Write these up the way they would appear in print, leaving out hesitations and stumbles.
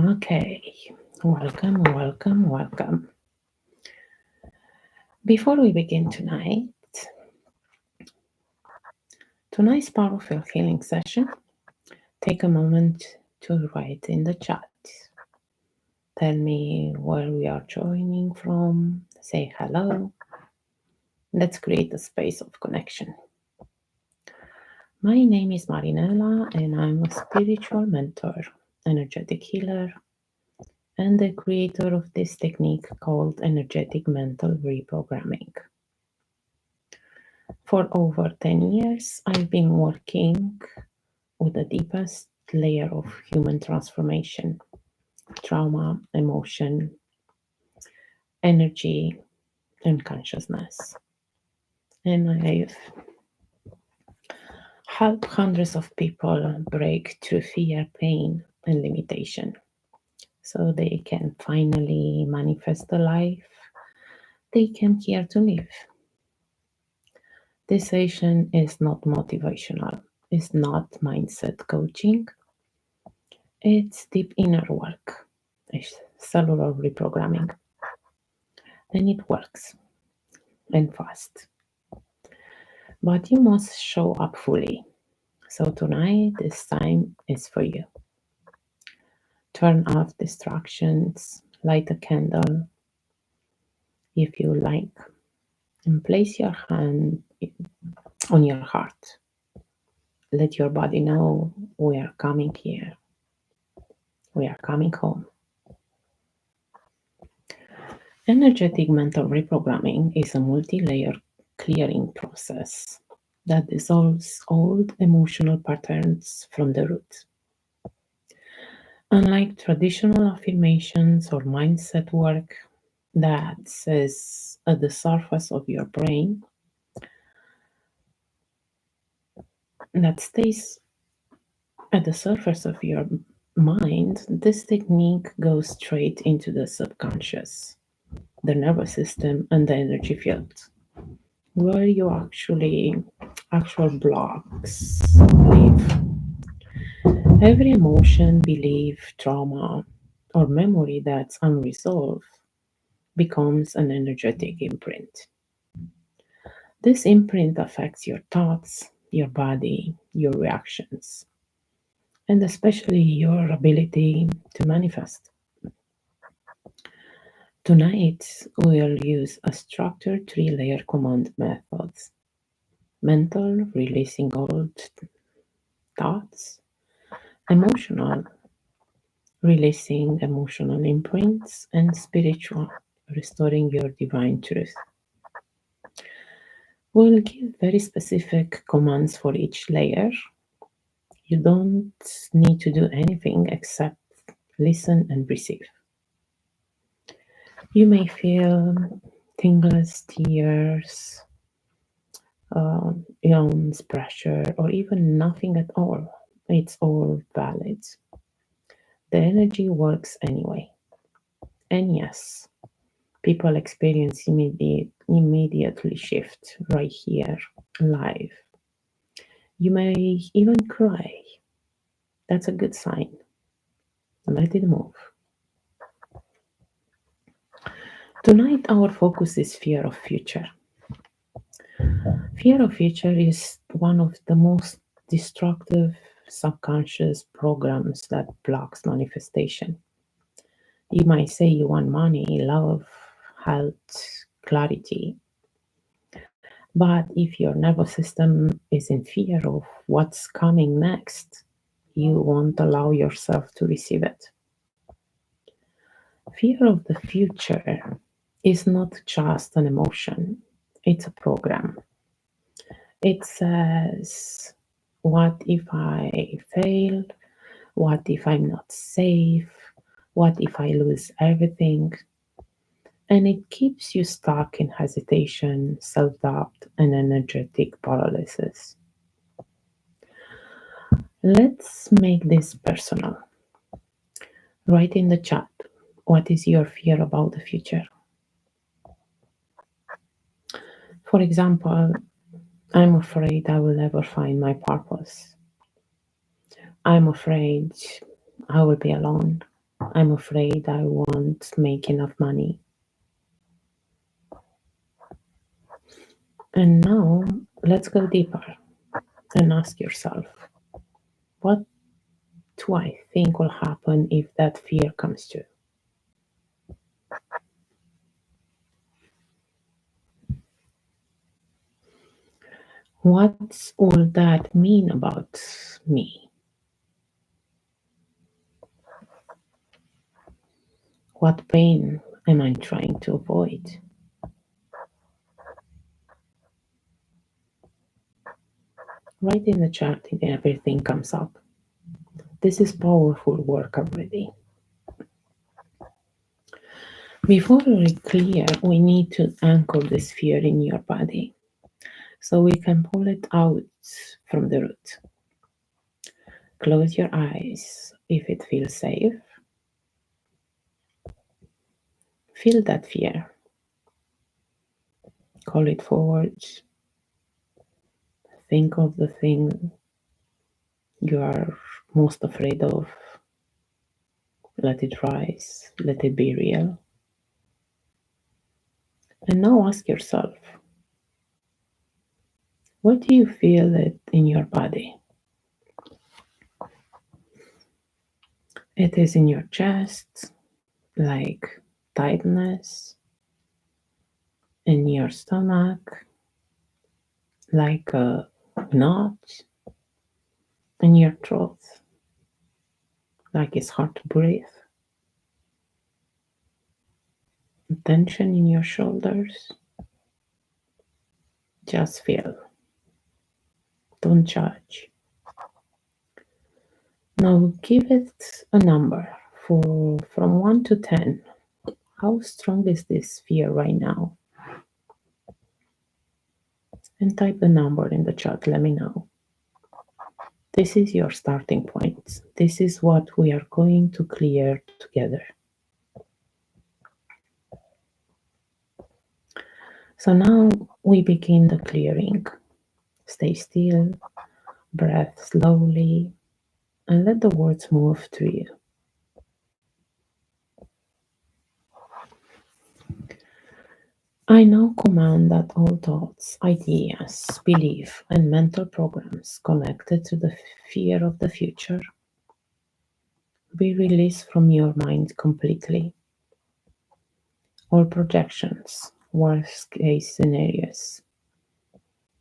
Okay, welcome. Before we begin tonight's powerful healing session, take a moment to write in the chat. Tell me where we are joining from, say hello. Let's create a space of connection. My name is Marinela, and I'm a spiritual mentor, energetic healer, and the creator of this technique called Energetic Mental Reprogramming. For over 10 years, I've been working with the deepest layer of human transformation, trauma, emotion, energy, and consciousness. And I've helped hundreds of people break through fear, pain, and limitation so they can finally manifest the life they came here to live. This session is not motivational, it's not mindset coaching, it's deep inner work, it's cellular reprogramming, and it works and fast. But you must show up fully. So tonight, this time is for you. Turn off distractions, light a candle if you like, and place your hand on your heart. Let your body know we are coming here. We are coming home. Energetic mental reprogramming is a multi-layer clearing process that dissolves old emotional patterns from the root. Unlike traditional affirmations or mindset work that says at the surface of your brain, that stays at the surface of your mind, this technique goes straight into the subconscious, the nervous system, and the energy field, where your actual blocks live. Every emotion, belief, trauma, or memory that's unresolved becomes an energetic imprint. This imprint affects your thoughts, your body, your reactions, and especially your ability to manifest. Tonight, we'll use a structured three-layer command method: mental, releasing old thoughts; emotional, releasing emotional imprints; and spiritual, restoring your divine truth. We'll give very specific commands for each layer. You don't need to do anything except listen and receive. You may feel tingles, tears, yawns, pressure, or even nothing at all. It's all valid. The energy works anyway. And yes, people experience immediately shift right here, live. You may even cry. That's a good sign. Let it move. Tonight, our focus is fear of future. Fear of future is one of the most destructive subconscious programs that blocks manifestation. You might say you want money, love, health, clarity, but if your nervous system is in fear of what's coming next, you won't allow yourself to receive it. Fear of the future is not just an emotion, it's a program. It says, what if I fail? What if I'm not safe? What if I lose everything? And it keeps you stuck in hesitation, self doubt, and energetic paralysis. Let's make this personal. Write in the chat, what is your fear about the future? For example, I'm afraid I will never find my purpose. I'm afraid I will be alone. I'm afraid I won't make enough money. And now let's go deeper and ask yourself, what do I think will happen if that fear comes true? What will that mean about me? What pain am I trying to avoid? Write in the chat if everything comes up. This is powerful work already. Before we clear, we need to anchor this fear in your body so we can pull it out from the root. Close your eyes if it feels safe. Feel that fear. Call it forward. Think of the thing you are most afraid of. Let it rise. Let it be real. And now ask yourself, what do you feel it in your body? It is in your chest, like tightness, in your stomach, like a knot, in your throat, like it's hard to breathe, tension in your shoulders. Just feel. Don't judge. Now give it a number from 1 to 10. How strong is this fear right now? And type the number in the chat. Let me know. This is your starting point. This is what we are going to clear together. So now we begin the clearing. Stay still, breathe slowly, and let the words move through you. I now command that all thoughts, ideas, beliefs, and mental programs connected to the fear of the future be released from your mind completely. All projections, worst case scenarios,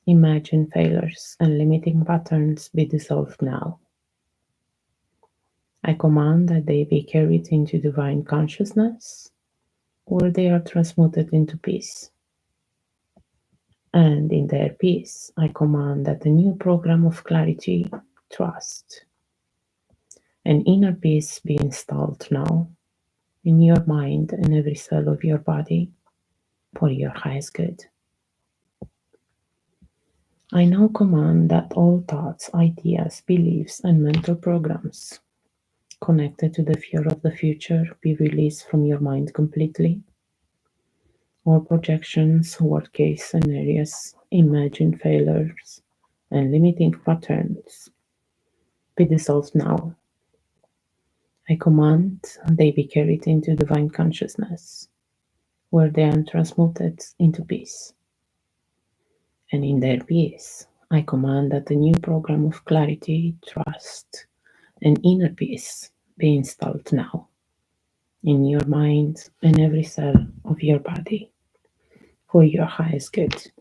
imagined failures, and limiting patterns be dissolved now. I command that they be carried into divine consciousness, where they are transmuted into peace. And in their peace, I command that a new program of clarity, trust, and inner peace be installed now in your mind and every cell of your body for your highest good. I now command that all thoughts, ideas, beliefs, and mental programs connected to the fear of the future be released from your mind completely. All projections, worst case scenarios, imagined failures, and limiting patterns be dissolved now. I command they be carried into divine consciousness, where they are transmuted into peace. And in their peace, I command that a new program of clarity, trust, and inner peace be installed now in your mind and every cell of your body for your highest good.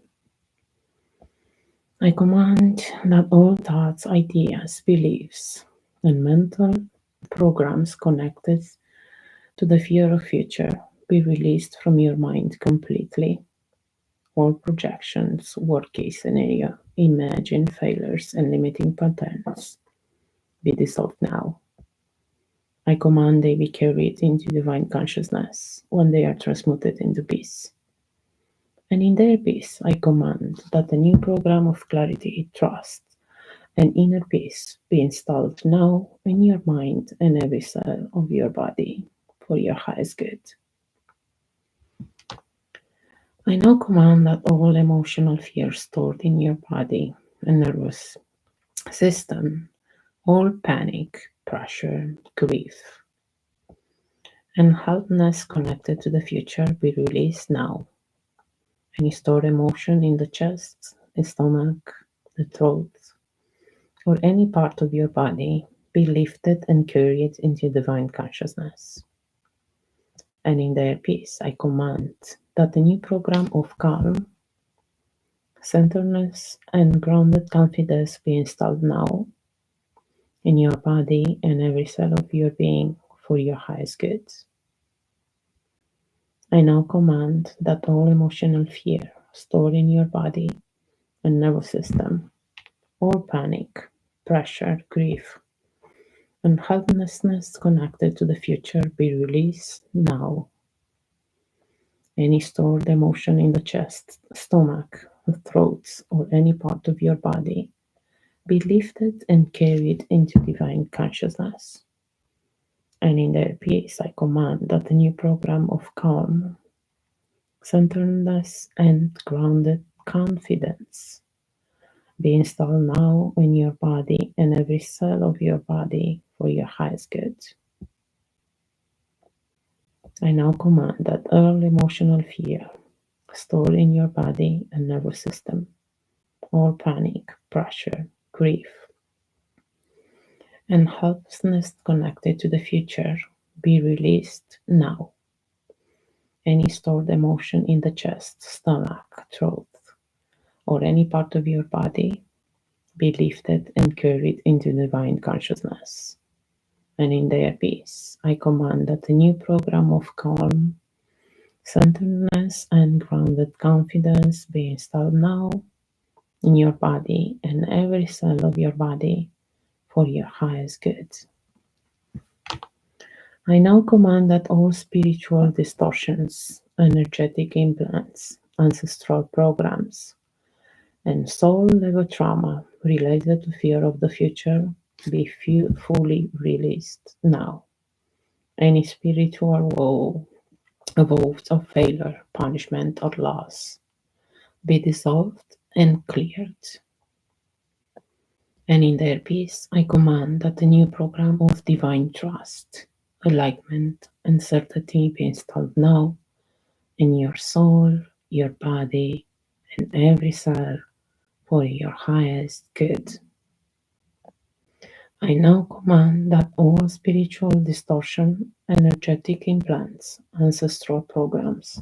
I command that all thoughts, ideas, beliefs, and mental programs connected to the fear of future be released from your mind completely. All projections, worst case scenario, imagined failures, and limiting patterns be dissolved now. I command they be carried into divine consciousness when they are transmuted into peace. And in their peace, I command that a new program of clarity, trust, and inner peace be installed now in your mind and every cell of your body for your highest good. I now command that all emotional fear stored in your body and nervous system, all panic, pressure, grief, And helplessness connected to the future be released now. Any stored emotion in the chest, the stomach, the throat, or any part of your body be lifted and carried into divine consciousness. And in their peace, I command that the new program of calm, centeredness, and grounded confidence be installed now in your body and every cell of your being for your highest good. I now command that all emotional fear stored in your body and nervous system, all panic, pressure, grief, and helplessness connected to the future be released now. Any stored emotion in the chest, stomach, throat, or any part of your body be lifted and carried into divine consciousness. And in their peace, I command that the new program of calm, centeredness, and grounded confidence be installed now in your body and every cell of your body for your highest good. I now command that all emotional fear stored in your body and nervous system, all panic, pressure, grief, and helplessness connected to the future be released now. Any stored emotion in the chest, stomach, throat, or any part of your body be lifted and carried into divine consciousness. And in their peace, I command that the new program of calm, centeredness, and grounded confidence be installed now in your body and every cell of your body for your highest good. I now command that all spiritual distortions, energetic implants, ancestral programs, and soul level trauma related to fear of the future be fully released now. Any spiritual woe, vows of failure, punishment, or loss be dissolved and cleared. And in their peace, I command that the new program of divine trust, alignment, and certainty be installed now in your soul, your body, and every cell for your highest good. I now command that all spiritual distortion, energetic implants, ancestral programs,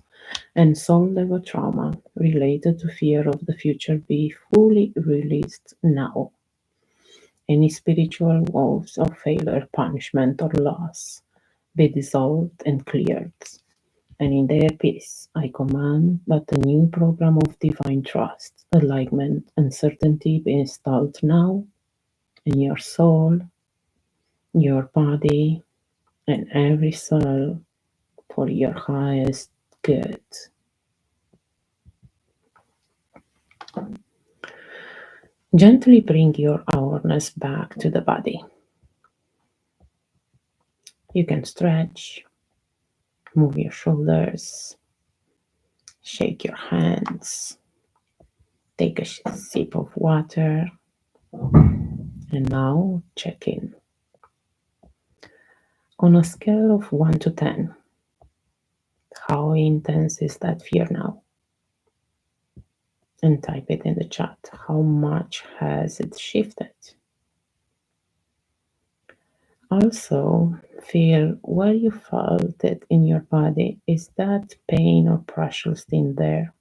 and soul level trauma related to fear of the future be fully released now. Any spiritual woes of failure, punishment, or loss be dissolved and cleared. And in their peace, I command that the new program of divine trust, alignment, and certainty be installed now in your soul, your body, and every cell for your highest good. Gently bring your awareness back to the body. You can stretch, move your shoulders, shake your hands, take a sip of water, and now check in. On a scale of 1 to 10, how intense is that fear now? And type it in the chat. How much has it shifted? Also, feel where you felt it in your body. Is that pain or pressure still there?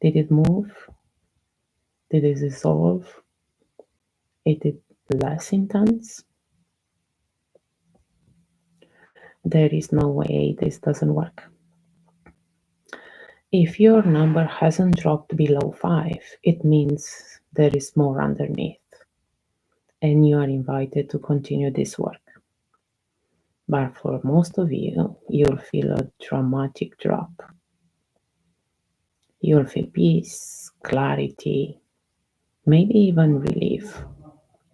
Did it move? Did it dissolve? Is it less intense? There is no way this doesn't work. If your number hasn't dropped below 5, it means there is more underneath, and you are invited to continue this work. But for most of you, you'll feel a dramatic drop. You'll feel peace, clarity, maybe even relief.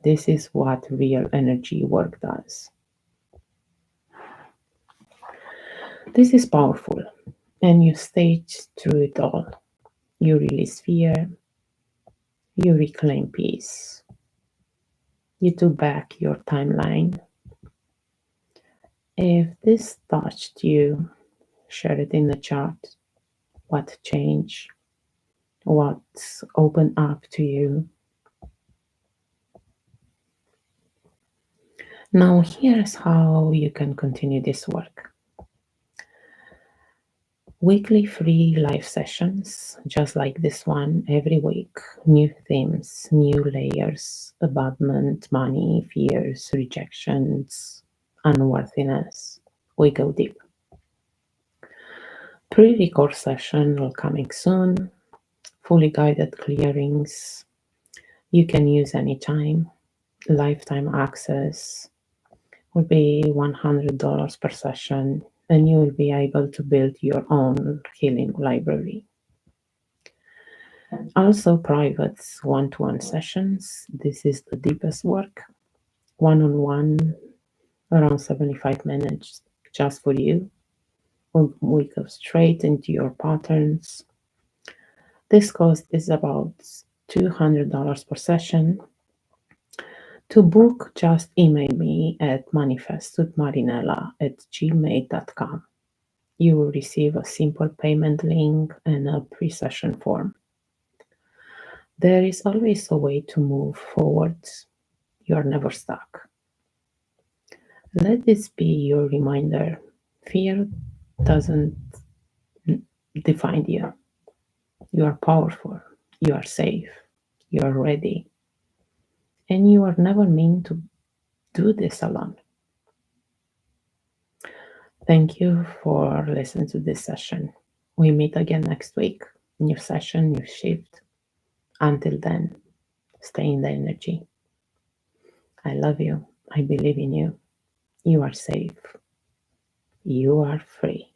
This is what real energy work does. This is powerful, and you stage through it all. You release fear, you reclaim peace, you took back your timeline, If this touched you, share it in the chat. What changed? What's opened up to you? Now, here's how you can continue this work. Weekly free live sessions, just like this one, every week. New themes, new layers, abandonment, money, fears, rejections, unworthiness. We go deep. Pre-record session will coming soon. Fully guided clearings. You can use anytime. Lifetime access will be $100 per session, and you will be able to build your own healing library. Also, private one-to-one sessions. This is the deepest work. One-on-one, around 75 minutes, just for you. We go straight into your patterns. This cost is about $200 per session. To book, just email me at manifestwithmarinela@gmail.com. You will receive a simple payment link and a pre-session form. There is always a way to move forward. You are never stuck. Let this be your reminder. Fear doesn't define you. You are powerful. You are safe. You are ready. And you are never meant to do this alone. Thank you for listening to this session. We meet again next week. New session, new shift. Until then, stay in the energy. I love you. I believe in you. You are safe. You are free.